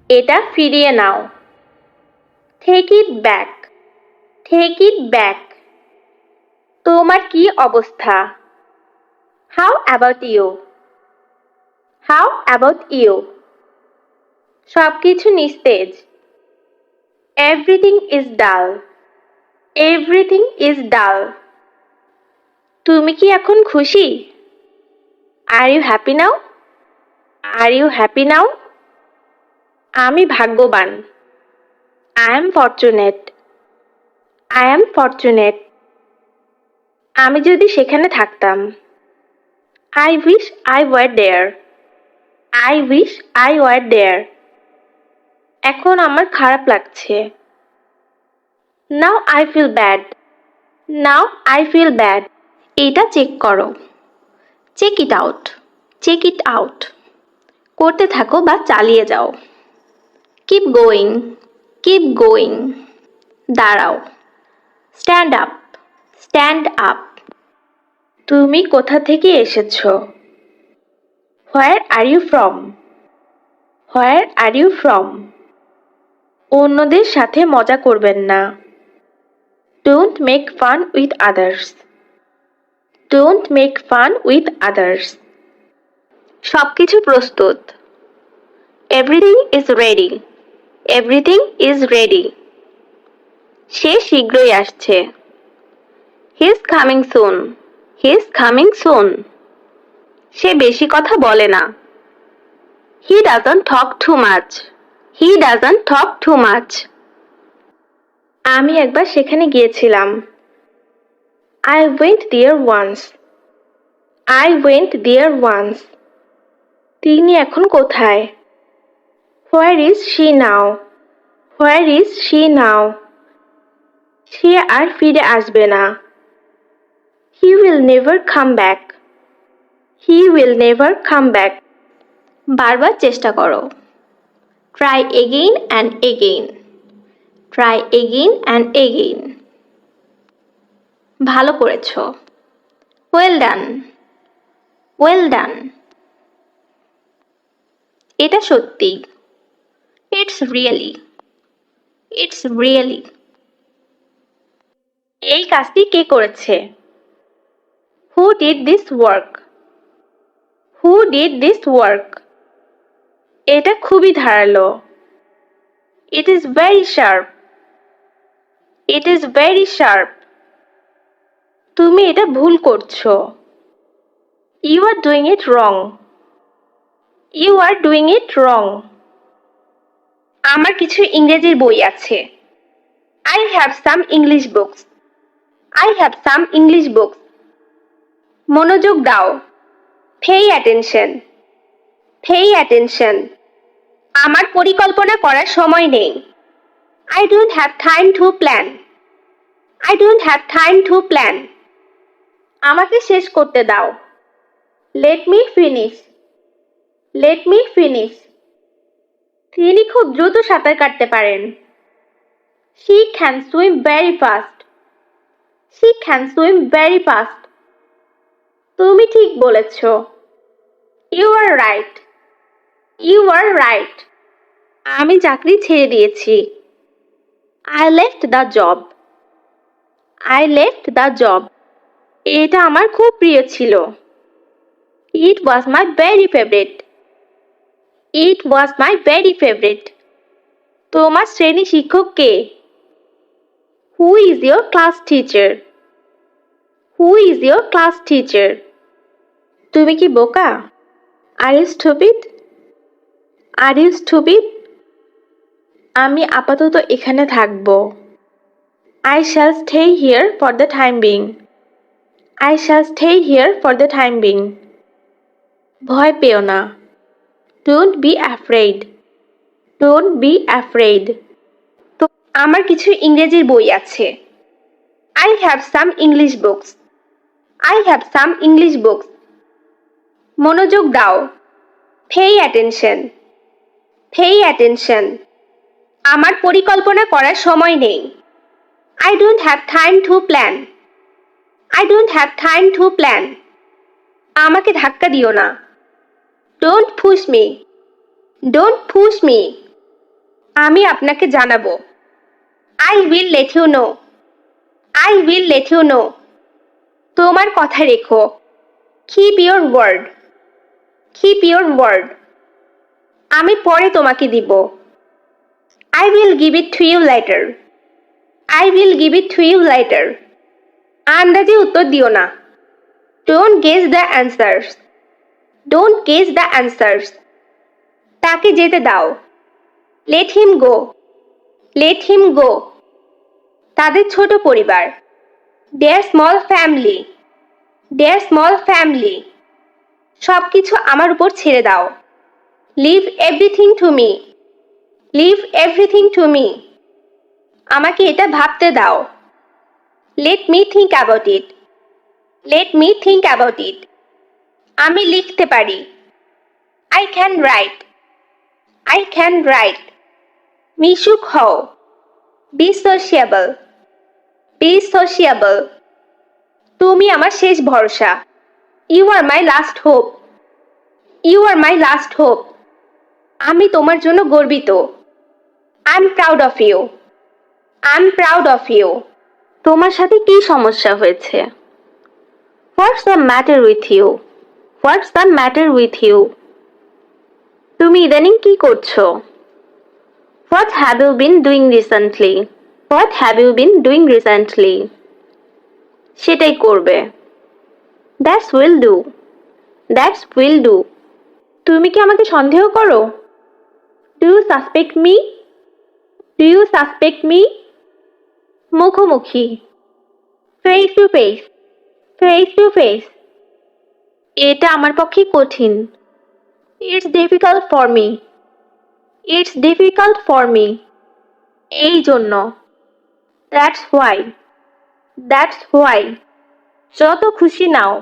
এটা ফিরিয়ে নাও। Take it back. Take it back. তোমার কি অবস্থা? How about you? How about you? সবকিছু নিস্তেজ। Everything is dull. Everything is dull. তুমি কি এখন খুশি? Are you happy now? Are you happy now? আমি ভাগ্যবান। I am fortunate. I am fortunate. আমি যদি সেখানে থাকতাম। I wish I were there. I wish I were there. এখন আমার খারাপ লাগছে। Now I feel bad. Now I feel bad. এটা চেক করো। Check it out. Check it out. করতে থাকো বা চালিয়ে যাও। Keep going. Keep going. দাঁড়াও। Stand up. Stand up. তুমি কোথা থেকে এসেছো? Where are you from? Where are you from? অন্যদের সাথে মজা করবেন না। Don't make fun with others. Don't make fun with others. সবকিছু প্রস্তুত। Everything is ready. Everything is ready. সে শীঘ্রই আসছে। He is coming soon. He is coming soon. সে বেশি কথা বলে না। He doesn't talk too much. He doesn't talk too much. আমি একবার সেখানে গিয়েছিলাম। I went there once. I went there once. তিনি এখন কোথায়? Where is she now? Where is she now? সে আর ফিরে আসবে না। He will never come back. He will never come back. বারবার চেষ্টা করো। Try again and again. Try again and again. ভালো করেছো। Well done. Well done. এটা সত্যি। It's really. It's really. এই কাজটি কে করেছে? Who did this work? Who did this work? এটা খুবই ধারালো। It is very sharp. It is very sharp. তুমি এটা ভুল করছো। You are doing it wrong. You are doing it wrong. আমার কিছু ইংরেজির বই আছে। I have some English books. I have some English books. মনোযোগ দাও। Pay attention. Pay attention. আমার পরিকল্পনা করার সময় নেই। I don't have time to plan. I don't have time to plan. আমাকে শেষ করতে দাও। Let me finish. Let me finish. তিনি খুব দ্রুত সাঁতার কাটতে পারেন। She can swim very fast. She can swim very fast. তুমি ঠিক বলেছ। You are right. You are right. আমি চাকরি ছেড়ে দিয়েছি। I left the job. I left the job. এটা আমার খুব প্রিয় ছিল। It was my very favorite. It was my very favorite. তোমার শ্রেণী শিক্ষক কে? Who is your class teacher? Who is your class teacher? তুমি কি বোকা? Are you stupid? Are you stupid? আমি আপাতত এখানে থাকব। I shall stay here for the time being. I shall stay here for the time being. ভয় পেও না। Don't be afraid. Don't be afraid. তো আমার কিছু ইংরেজির বই আছে। I have some English books. I have some English books. মনোযোগ দাও। Pay attention. Pay attention. আমার পরিকল্পনা করার সময় নেই। I don't have time to plan. I don't have time to plan. আমাকে ধাক্কা দিও না। Don't push me. Don't push me. আমি আপনাকে জানাবো। I will let you know. I will let you know. তোমার কথা রেখো। Keep your word. Keep your word. আমি পরে তোমাকে দিব। I will give it to you later. I will give it to you later. আন্দাজে উত্তর দিও না। Don't guess the answers. Don't guess the answers. তাকে যেতে দাও। Let him go. Let him go. তাদের ছোট পরিবার। Their small family. Their small family. সবকিছু আমার উপর ছেড়ে দাও। Leave everything to me. Leave everything to me. আমাকে এটা ভাবতে দাও। Let me think about it. Let me think about it. আমি লিখতে পারি। I can write. I can write. মিশুক হও। Be sociable. Be sociable. তুমি আমার শেষ ভরসা। You are my last hope. You are my last hope. আমি তোমার জন্য গর্বিত। I'm proud of you. I'm proud of you. তোমার সাথে কি সমস্যা হয়েছে? What's the matter with you? What's the matter with you? তুমি ইদানিং কি করছো? What have you been doing recently? What have you been doing recently? সেটাই করবে। That's will do. That's will do. তুমি কি আমাকে সন্দেহ করো? Do you suspect me? Do you suspect me? মুখোমুখি। Face to face. Face to face. এটা আমার পক্ষে কঠিন। It's difficult for me. It's difficult for me. এই জন্য। That's why. That's why. যত খুশি নাও।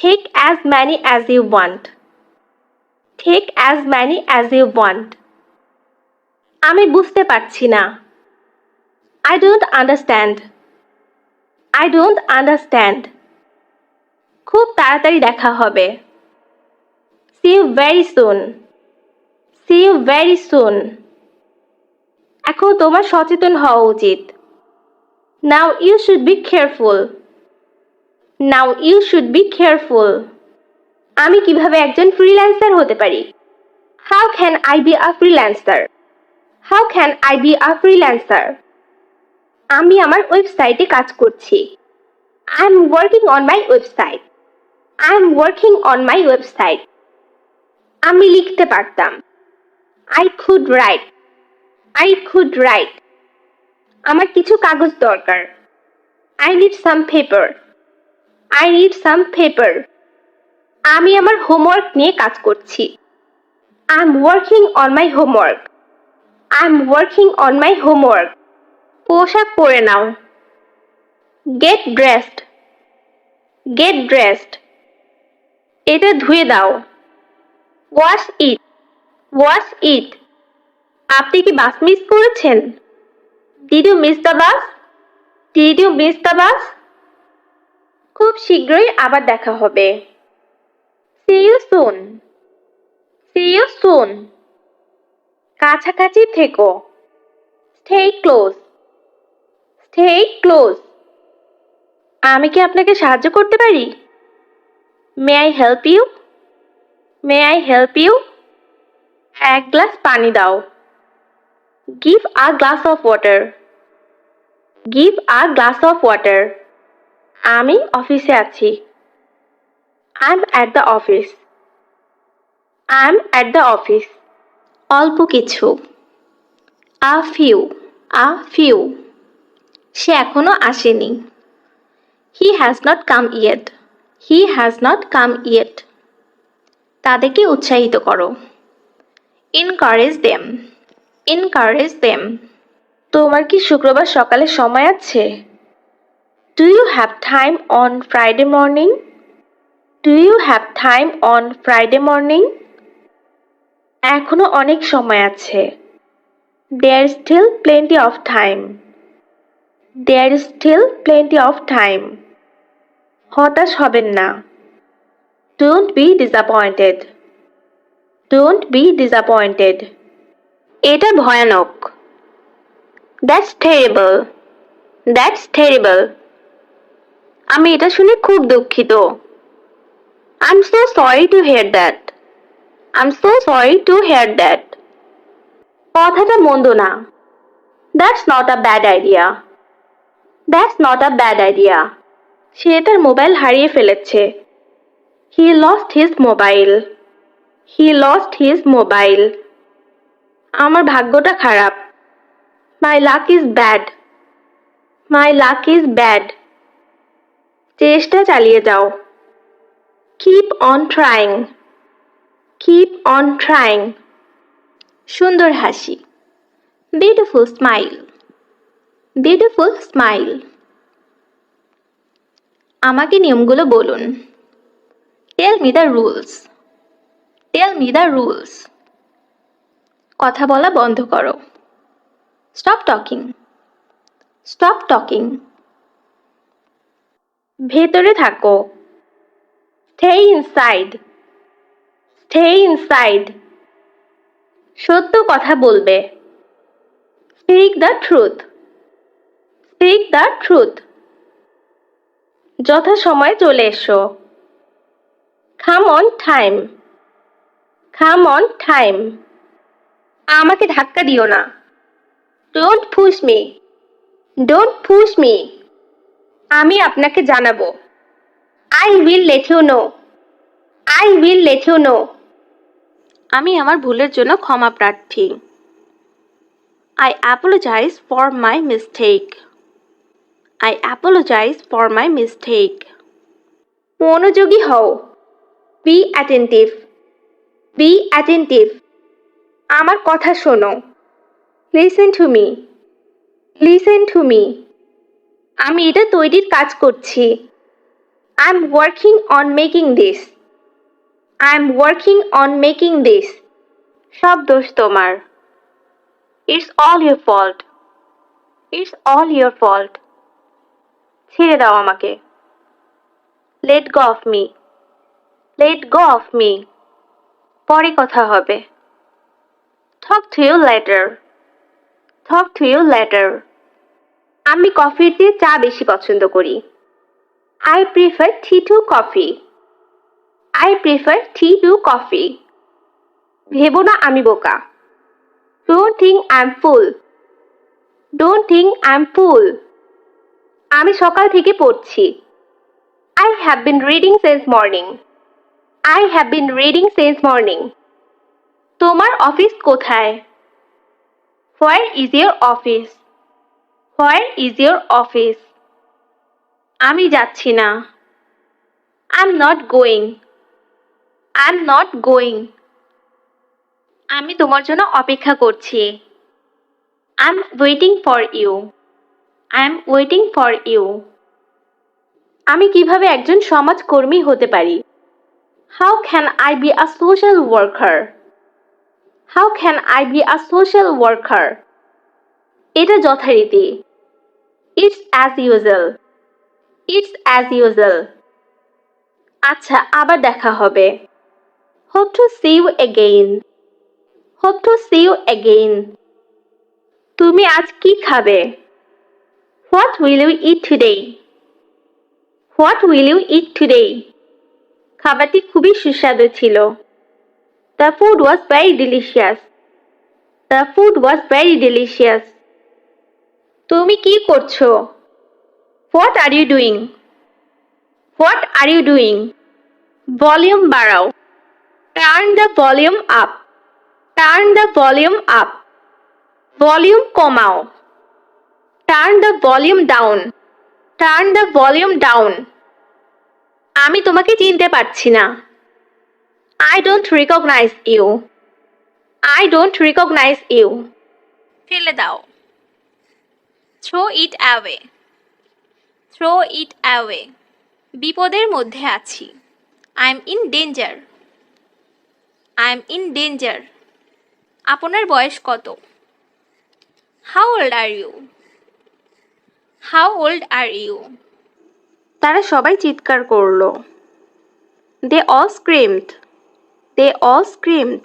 Take as many as you want. Take as many as you want. আমি বুঝতে পারছি না। I don't understand. I don't understand. খুব তাড়াতাড়ি দেখা হবে। See you very soon. See you very soon. এখন তোমার সচেতন হওয়া উচিত। Now you should be careful. Now you should be careful. আমি কিভাবে একজন ফ্রিল্যান্সার হতে পারি? How can I be a freelancer? How can I be a freelancer? আমি আমার ওয়েবসাইটে কাজ করছি। I'm working on my website. I'm working on my website. আমি লিখতে পারতাম। I could write. I could write. আমার কিছু কাগজ দরকার। I need some paper. I need some paper. আমি আমার হোমওয়ার্ক নিয়ে কাজ করছি। I'm working on my homework. I'm working on my homework. পোশাক পরে নাও। Get dressed. Get dressed. এটা ধুয়ে দাও। Wash it. Wash it. আপনি কি বাস মিস করেছেন? Did you miss the bus? Did you miss the bus? খুব শীঘ্রই আবার দেখা হবে। See you soon. See you soon. কাছাকাছি থেকো। Stay close. Stay close. আমি কি আপনাকে সাহায্য করতে পারি? May I help you? May I help you? এক গ্লাস পানি দাও। Give a glass of water. Give a glass of water. আমি অফিসে আছি। I'm at the office. I'm at the office. অল্প কিছু। A few. A few. সে এখনো আসেনি। He has not come yet. He has not come yet. তাদেরকে উৎসাহিত করো। Encourage them. Encourage them. তোমার কি শুক্রবার সকালে সময় আছে? Do you have time on Friday morning? Do you have time on Friday morning? এখনো অনেক সময় আছে। There is still plenty of time. There is still plenty of time. হতাশ হবেন না। Don't be disappointed. Don't be disappointed. এটা ভয়ানক। That's terrible. That's terrible. আমি এটা শুনে খুব দুঃখিত। I'm so sorry to hear that. I'm so sorry to hear that. কথাটা মন্দ না। That's not a bad idea. That's not a bad idea. সে তার মোবাইল হারিয়ে ফেলেছে। He lost his mobile. He lost his mobile. আমার ভাগ্যটা খারাপ। My luck is bad. My luck is bad. চেষ্টা চালিয়ে যাও। Keep on trying. Keep on trying. সুন্দর হাসি। Beautiful smile. Beautiful smile. আমাকে নিয়মগুলো বলুন। Tell me the rules. Tell me the rules. কথা বলা বন্ধ করো। Stop talking. Stop talking. ভেতরে থাকো। Stay inside. Stay inside. সত্য কথা বলবে। Speak the truth. Speak the truth. যথাসময়ে চলে এসো। Come on time. Come on time. আমাকে ধাক্কা দিও না। Don't push me. Don't push me. আমি আপনাকে জানাবো। I will let you know. I will let you know. আমি আমার ভুলের জন্য ক্ষমা প্রার্থী। I apologize for my mistake. I apologize for my mistake. মনোযোগী হও। Be attentive. Be attentive. আমার কথা শোনো। Listen to me. Listen to me. আমি এটা তৈরির কাজ করছি। I'm working on making this. I'm working on making this. সব দোষ তোমার। It's all your fault. It's all your fault. ছেড়ে দাও আমাকে। Let go of me. Let go of me. পরে কথা হবে। Talk to you later. Talk to you later. আমি কফির চেয়ে চা বেশি পছন্দ করি। I prefer tea to coffee. I prefer tea to coffee. ভেবো না আমি বোকা। Don't think I'm fool. Don't think I'm fool. আমি সকাল থেকে পড়ছি। I have been reading since morning. I have been reading since morning. তোমার অফিস কোথায়? Where is your office? Where is your office? আমি যাচ্ছি না। I'm not going. I'm not going. আমি তোমার জন্য অপেক্ষা করছি। I'm waiting for you. I'm waiting for you. আমি কিভাবে একজন সমাজকর্মী হতে পারি? How can I be a social worker? How can I be a social worker? এটা যথারীতি। It's as usual. It's as usual. আচ্ছা, আবার দেখা হবে। Hope to see you again. Hope to see you again. তুমি আজ কি খাবে? What will you eat today? What will you eat today? খাবারটি খুবই সুস্বাদু ছিল। The food was very delicious. The food was very delicious. তুমি কি করছো? What are you doing? What are you doing? Volume বাড়াও। Turn the volume up. Turn the volume up. Volume কমাও। Turn the volume down. Turn the volume down. আমি তোমাকে চিনতে পারছি না। I don't recognize you. I don't recognize you. ফেলে দাও। Throw it away. Throw it away. বিপদের মধ্যে আছি। I'm in danger. I'm in danger. আপনার বয়স কত? How old are you? How old are you? তারা সবাই চিৎকার করলো। They all screamed. They all screamed.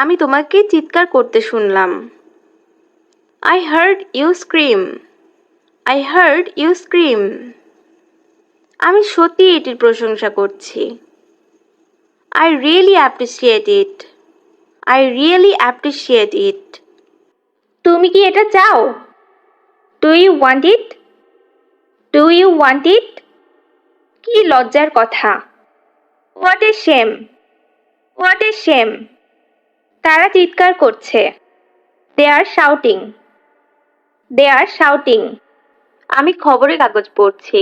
আমি তোমাকে চিৎকার করতে শুনলাম। I heard you scream. I heard you scream. আমি সত্যি এটির প্রশংসা করছি। I really appreciate it. I really appreciate it. তুমি কি এটা চাও? Do you want it? Do you want it? কি লজ্জার কথা। What a shame. What a shame. তারা চিৎকার করছে। They are shouting. They are shouting. আমি খবরের কাগজ পড়ছি।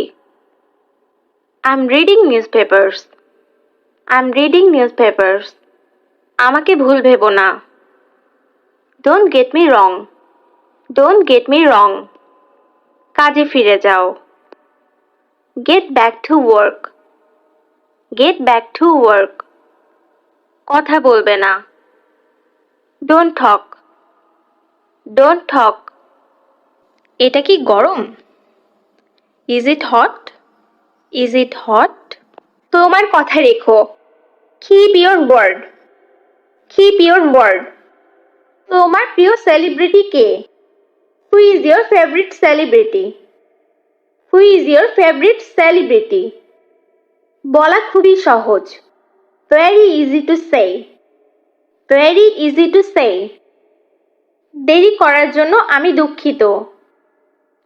I'm reading newspapers. I'm reading newspapers. আমাকে ভুল ভেবো না। Don't get me wrong. Don't get me wrong. কাজে ফিরে যাও। Get back to work. Get back to work. কথা বলবে না। Don't talk. Don't talk. এটা কি গরম? Is it hot? Is it hot? তোমার কথা রেখো। Keep your word. Keep your word. তোমার প্রিয় celebrity K? Who is your favorite celebrity? Who is your favorite celebrity? বলা খুবই সহজ। Very easy to say. Very easy to say. দেরি করার জন্য আমি দুঃখিত।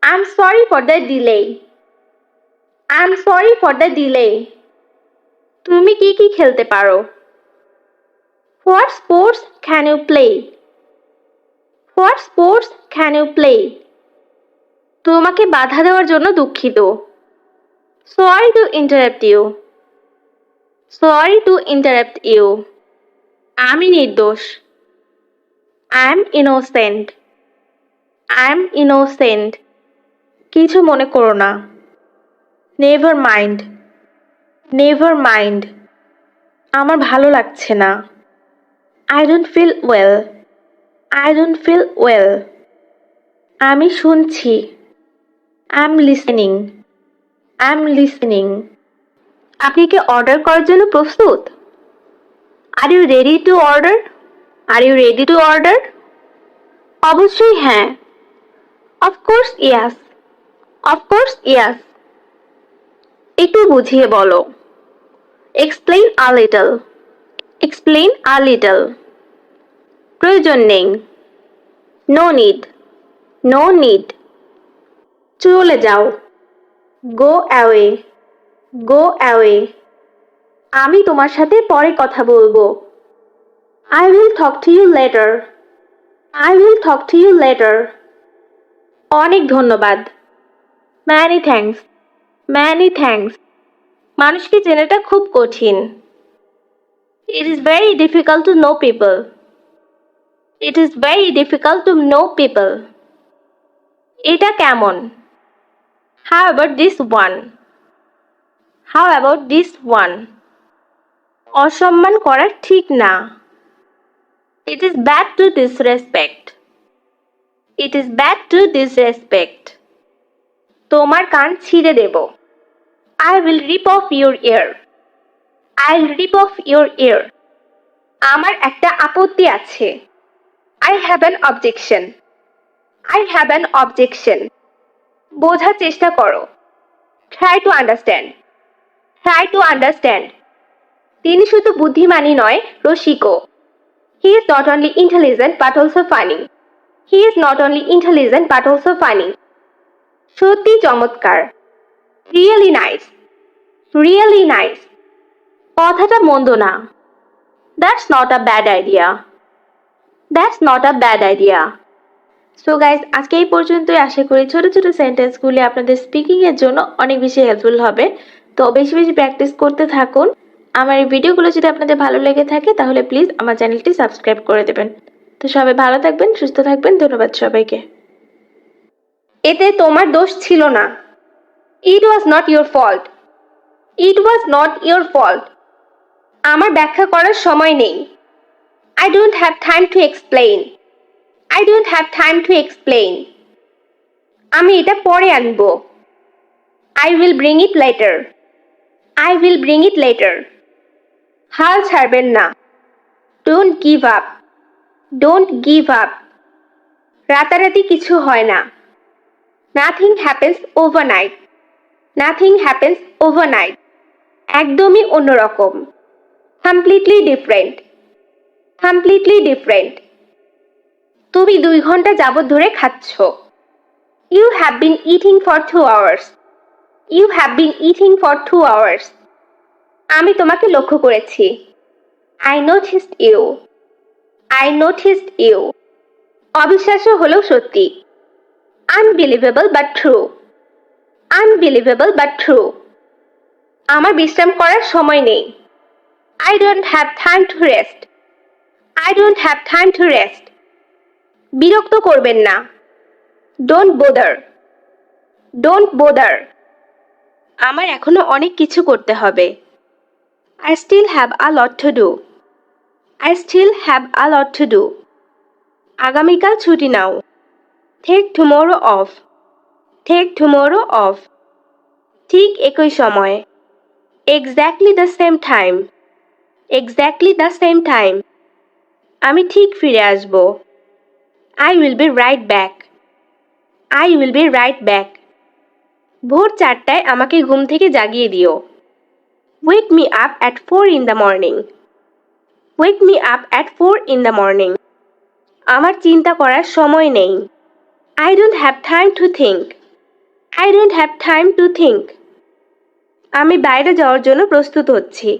I'm sorry for the delay. I'm sorry for the delay. তুমি কি কি খেলতে পারো? What sports can you play? What sports can you play? তোমাকে বাধা দেওয়ার জন্য দুঃখিত। Sorry to interrupt you. Sorry to interrupt you. আমি নির্দোষ। I'm innocent. I'm innocent. কিছু মনে করো না। Never mind. Never mind. আমার ভালো লাগছে না। I don't feel well. I don't feel well. আমি শুনছি। I'm listening. I'm listening. আপনি কি অর্ডার করার জন্য প্রস্তুত? Are you ready to order? Are you ready to order? অবশ্যই হ্যাঁ। Of course yes. Of course yes. একটু বুঝিয়ে বলো। Explain a little. Explain a little. প্রয়োজন নেই। No need. No need. চলে যাও। Go away. Go away. আমি তোমার সাথে পরে কথা বলবো। I will talk to you later. I will talk to you later. অনেক ধন্যবাদ। Many thanks. Many thanks. মানুষকে চেনাটা খুব কঠিন। It is very difficult to know people. It is very difficult to know people. এটা কেমন? How about this one? How about this one? অসম্মান করা ঠিক না। It is bad to disrespect. It is bad to disrespect. তোমার কান ছিঁড়ে দেব। I will rip off your ear. I'll rip off your ear. আমার একটা আপত্তি আছে। I have an objection. I have an objection. বোঝার চেষ্টা করো। Try to understand. Try to understand. তিনি শুধু বুদ্ধিমানই নয়, রসিকও। He is not only intelligent but also funny. He is not only intelligent but also funny. সত্যি চমৎকার। Really nice. Really nice. কথাটা মন্দ না। That's not a bad idea. That's not a bad idea. So guys, আজকে এই পর্যন্তই। আশা করি ছোট ছোট সেন্টেন্সগুলি আপনাদের স্পিকিংয়ের জন্য অনেক বেশি হেল্পফুল হবে। তো বেশি বেশি প্র্যাকটিস করতে থাকুন। আমার এই ভিডিওগুলো যদি আপনাদের ভালো লেগে থাকে তাহলে প্লিজ আমার চ্যানেলটি সাবস্ক্রাইব করে দেবেন। তো সবাই ভালো থাকবেন, সুস্থ থাকবেন। ধন্যবাদ সবাইকে। এতে তোমার দোষ ছিল না। It was not your fault. It was not your fault. আমার ব্যাখ্যা করার সময় নেই। I don't have time to explain. I don't have time to explain. আমি এটা পরে আনবো। I will bring it later. I will bring it later. হাল ছাড়বেন না। Don't give up. Don't give up. রাতারাতি কিছু হয় না। Nothing happens overnight. Nothing happens overnight. একদমই অন্যরকম। Completely different. Completely different. তুমি 2 ঘন্টা যাবত ধরে খাচ্ছ। You have been eating for 2 hours. You have been eating for 2 hours. আমি তোমাকে লক্ষ্য করেছি। I noticed you. I noticed you. অবিশ্বাস্য হলেও সত্যি। Unbelievable but true. Unbelievable but true. আমার বিশ্রাম করার সময় নেই। I don't have time to rest. I don't have time to rest. বিরক্ত করবেন না। Don't bother. Don't bother. আমার এখনো অনেক কিছু করতে হবে। I still have a lot to do. I still have a lot to do. আগামীকাল ছুটি নাও। Take tomorrow off. Take tomorrow off. ঠিক একই সময়। Exactly the same time. Exactly the same time. আমি ঠিক ফিরে আসব। I will be right back. I will be right back. ভোর 4টায় আমাকে ঘুম থেকে জাগিয়ে দিও। Wake me up at 4 in the morning. Wake me up at 4 in the morning. আমার চিন্তা করার সময় নেই। I don't have time to think. I don't have time to think. আমি বাইরে যাওয়ার জন্য প্রস্তুত হচ্ছি।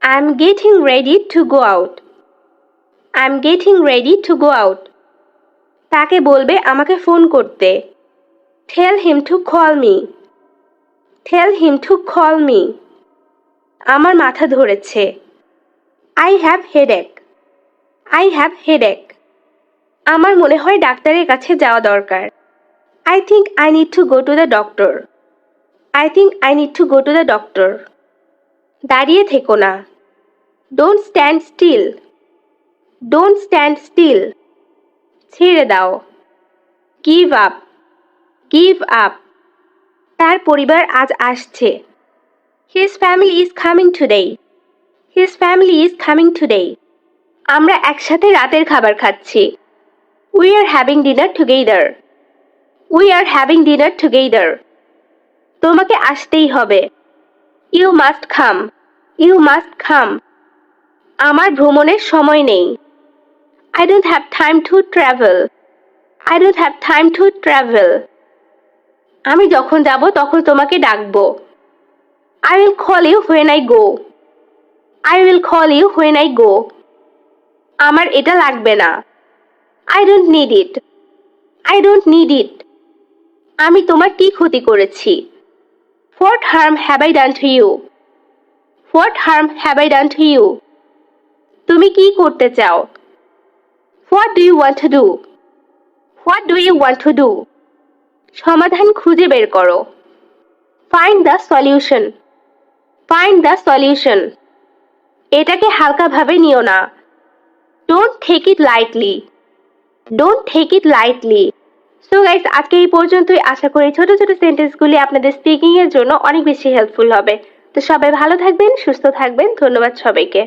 I'm getting ready to go out. I'm getting ready to go out. তাকে বলবে আমাকে ফোন করতে। Tell him to call me. Tell him to call me. আমার মাথা ধরেছে। I have headache. I have headache. আমার মনে হয় ডাক্তারের কাছে যাওয়া দরকার। I think I need to go to the doctor. I think I need to go to the doctor. দাঁড়িয়ে থেকো না। Don't stand still. Don't stand still. ছেড়ে দাও। Give up. Give up. তার পরিবার আজ আসছে। His family is coming today. His family is coming today. আমরা একসাথে রাতের খাবার খাচ্ছি। We are having dinner together. We are having dinner together. তোমাকে আসতেই হবে। You must come. You must come. আমার ভ্রমণের সময় নেই। I don't have time to travel. I don't have time to travel. আমি যখন যাব তখন তোমাকে ডাকবো। I will call you when I go. I will call you when I go. আমার এটা লাগবে না। I don't need it. I don't need it. আমি তোমার কি ক্ষতি করেছি? What harm have I done to you? What harm have I done to you? তুমি কি করতে চাও? What do you want to do? What do you want to do? সমাধান খুঁজে বের করো। Find the solution. Find the solution. এটাকে হালকাভাবে নিও না। Don't take it lightly. Don't take it lightly. So guys, আজকে এই পর্যন্তই। আশা করি ছোট ছোট সেন্টেন্সগুলি আপনাদের স্পিকিং এর জন্য অনেক বেশি হেল্পফুল হবে। তো সবাই ভালো থাকবেন, সুস্থ থাকবেন। ধন্যবাদ সবাইকে।